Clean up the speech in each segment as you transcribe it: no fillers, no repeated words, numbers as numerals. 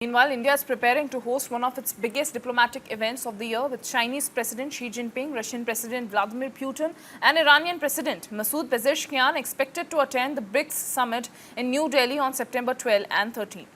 Meanwhile, India is preparing to host one of its biggest diplomatic events of the year with Chinese President Xi Jinping, Russian President Vladimir Putin and Iranian President Masoud Pezeshkian expected to attend the BRICS Summit in New Delhi on September 12 and 13.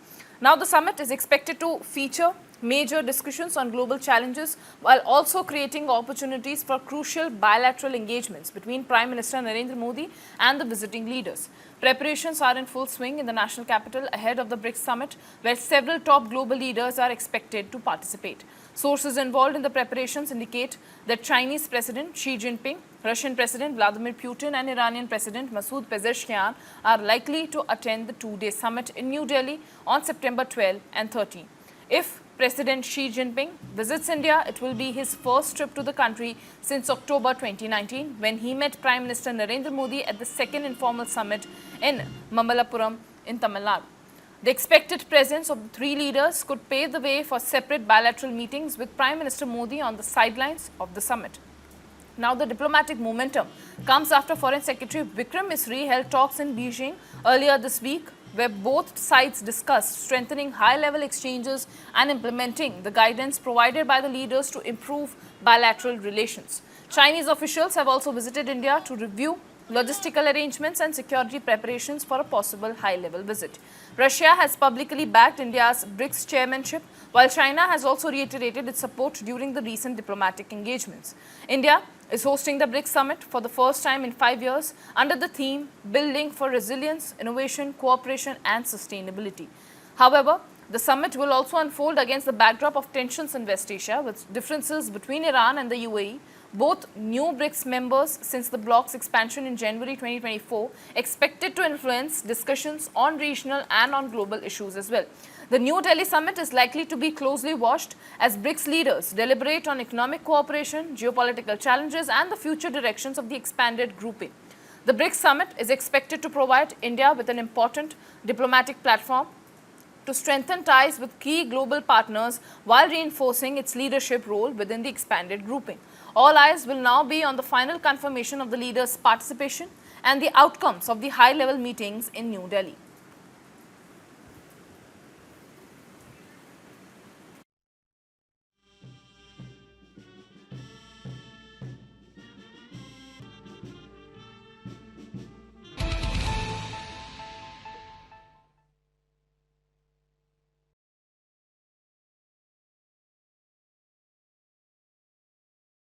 Now, the summit is expected to feature major discussions on global challenges while also creating opportunities for crucial bilateral engagements between Prime Minister Narendra Modi and the visiting leaders. Preparations are in full swing in the national capital ahead of the BRICS Summit, where several top global leaders are expected to participate. Sources involved in the preparations indicate that Chinese President Xi Jinping, Russian President Vladimir Putin and Iranian President Masoud Pezeshkian are likely to attend the two-day summit in New Delhi on September 12 and 13. If President Xi Jinping visits India, it will be his first trip to the country since October 2019, when he met Prime Minister Narendra Modi at the second informal summit in Mamallapuram in Tamil Nadu. The expected presence of the three leaders could pave the way for separate bilateral meetings with Prime Minister Modi on the sidelines of the summit. Now, the diplomatic momentum comes after Foreign Secretary Vikram Misri held talks in Beijing earlier this week, where both sides discussed strengthening high-level exchanges and implementing the guidance provided by the leaders to improve bilateral relations. Chinese officials have also visited India to review logistical arrangements and security preparations for a possible high-level visit. Russia has publicly backed India's BRICS chairmanship, while China has also reiterated its support during the recent diplomatic engagements. India is hosting the BRICS Summit for the first time in 5 years under the theme Building for Resilience, Innovation, Cooperation and Sustainability. However, the summit will also unfold against the backdrop of tensions in West Asia, with differences between Iran and the UAE, both new BRICS members since the bloc's expansion in January 2024, expected to influence discussions on regional and on global issues as well. The New Delhi summit is likely to be closely watched as BRICS leaders deliberate on economic cooperation, geopolitical challenges and the future directions of the expanded grouping. The BRICS summit is expected to provide India with an important diplomatic platform to strengthen ties with key global partners while reinforcing its leadership role within the expanded grouping. All eyes will now be on the final confirmation of the leaders' participation and the outcomes of the high-level meetings in New Delhi.